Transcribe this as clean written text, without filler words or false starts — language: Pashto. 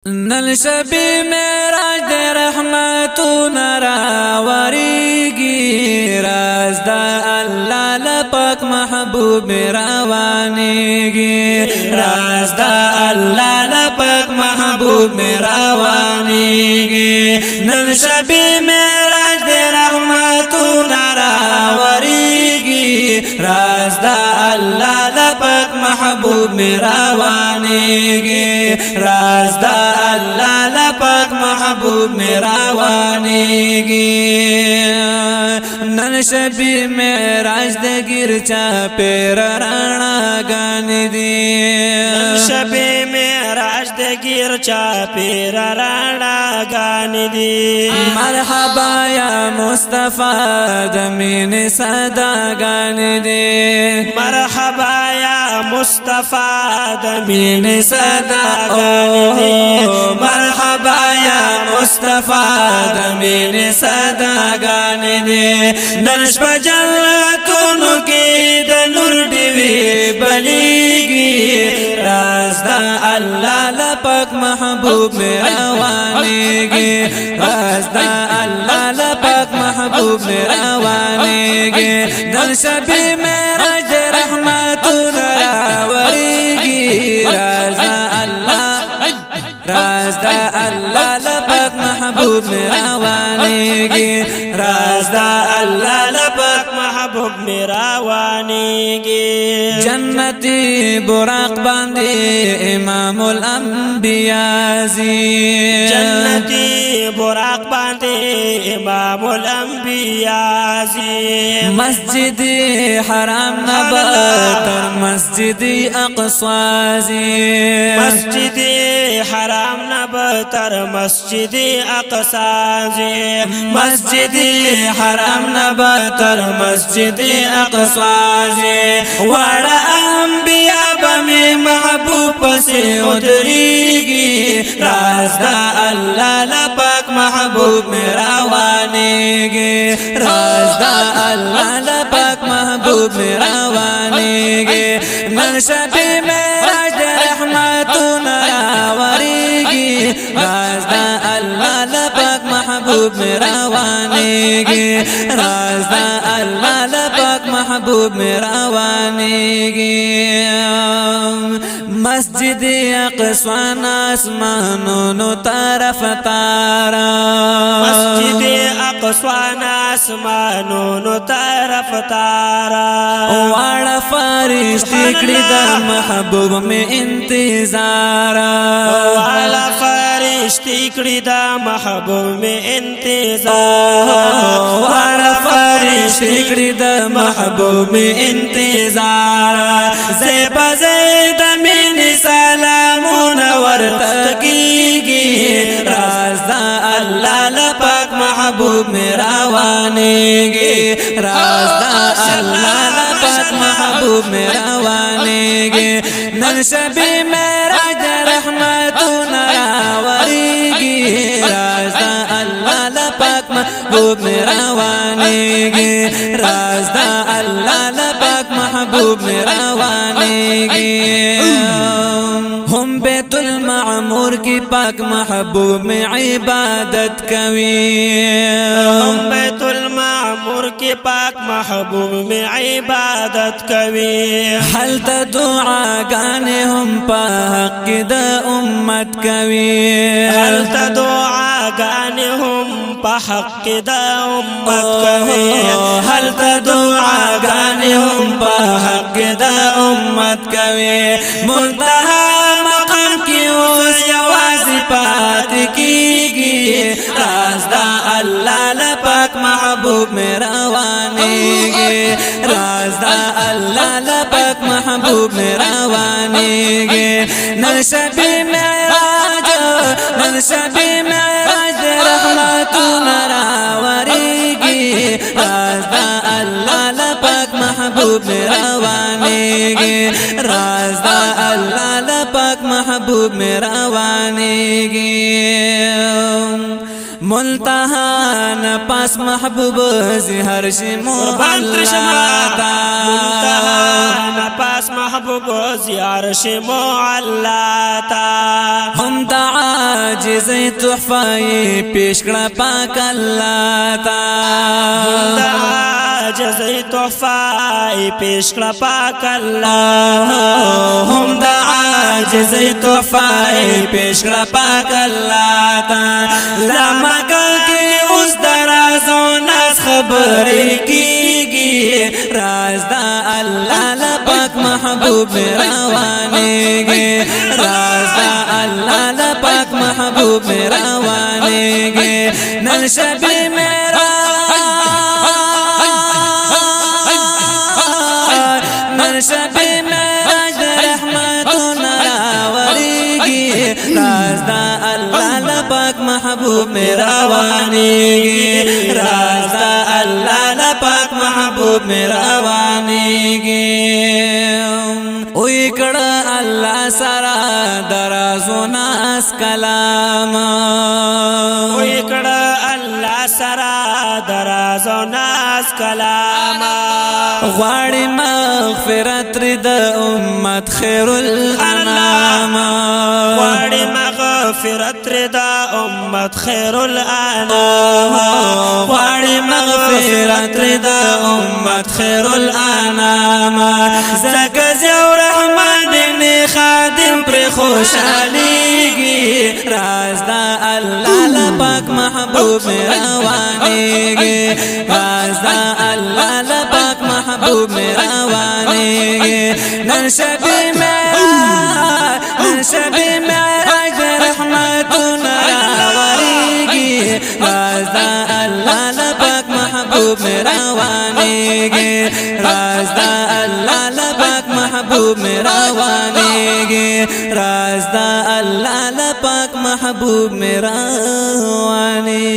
نن شبی معراج دے رحمتون راوریگی راز دا اللہ لپاک محبوب روانیگی راز دا اللہ لپاک محبوب روانیگی نن شبی معراج دے رحمتون راوریگی راز دا اللہ لپاک محبوب روانیگی راز دا اللہ لپاک محبوب روانیگی نن شبی معراج دے گرچا پیر رانا گانی دی نن شبی معراج دے گرچا پیر رانا گانی دی مرحبا یا مصطفیٰ دمین صدا گانی دی مرحبا یا مصطفیٰ دمین صدا گانی دی مرحبا یا مصطفیٰ دمین صدا گانی دی ننش پا جنتونو کی دا نور دیوی بلیگی راز دا اللہ لپاک محبوب روانیگی راز دا اللہ لپاک محبوب روانیگی نن شبی معراج رحمتون راوریگی راز دا اللہ لپاک محبوب روانیگی راز دا اللہ لپاک محبوب روانیگی جنتی براق باندے امام الانبیاء زی جنتی براق باندے امام الانبیاء زی مسجد حرام نبتر مسجد اقصی زی مسجد حرام نبتر مسجد اقصی زی مسجد حرام نبتر مسجد اقصی زی وڑا انبیاء بمی محبوب پسی ادریگی راز دا اللہ لپاک محبوب روانیگی راز دا اللہ لپاک محبوب روانیگی نن شبی معراج دے رحمتون راوریگی راز دا اللہ لپاک محبوب روانیگی راز دا اللہ لپاک محبوب روانیگی مسجد اقصی آسمانونو طرف تارا مسجد اقصی آسمانونو طرف تارا واڑا فرشتی کڑی دا محبوب میں انتظارا والا فرشتی کڑی دا محبوب میں انتظار واڑا فرشتی کڑی دا محبوب میں انتظارا زیبا زید من سلامون ورتقیگی راز دا اللہ لپاک محبوب میں روانیگی راز دا اللہ لپاک محبوب میں روانیگی نن شبی معراج رحمتون راوریگی راز دا اللہ لپاک محبوب میں روانیگی راز دا اللہ لپاک محبوب میں روانیگی ہم بیت المعمور کی پاک محبوب میں عبادت کوی ہم بیت المعمور کی پاک محبوب میں عبادت کوی حلت دعا گانے ہم پا حق دا امت کوی حلت دعا گانے ہم پا حق دا امت کوی حلت دعا گانے ہم پا حق دا امت کوی منتہا مقام کی اس یوازی پات کیگی راز دا اللہ لپاک محبوب میں روانیگی راز دا اللہ لپاک محبوب میں روانیگی نن شبی معراج رحمتون راوریگی راز دا اللہ لپاک محبوب میں روانیگی راز دا اللہ لپاک محبوب میں روانیگی ملتهان پاس محبوب زهر شمو اللہ تا ملتهان پاس محبوب زیار شمو اللہ تا ہم دا عاجز تحفائی پیش کڑا پاک اللہ تا جزئی تحفائی پیش کړه پاک الله هم دا عاجزی تحفائی پیش کړه پاک اللہ تا لما کی اس درازو ناس خبری کیگی راز دا اللہ لپاک محبوب روانے گے راز دا اللہ لپاک محبوب روانے گے نن شبی میرا شبی میراج رحمتنا راوریگی راز دا اللہ لپاک محبوب راوانیگی راز دا اللہ لپاک محبوب راوانیگی اوی کڑا اللہ سرا درازو ناس کلام اوی کڑا اللہ سرا درازو ناس کلام غواړي مغفرت رد امت خیر الانام غواړي مغفرت رد امت خیر الانام غواړي مغفرت رد امت خیر الانام زکه زو رحمان دې خادم پر خوشاليږي راز دا الله لپاک محبوب روانيږي راز دا الله لپاک محبوب روانيږي نن شبي معراج رحمتنا راوړيږي راز دا الله لپاک محبوب روانيږي راز دا الله لپاک محبوب روانيږي راز دا الله لپاک محبوب روانيږي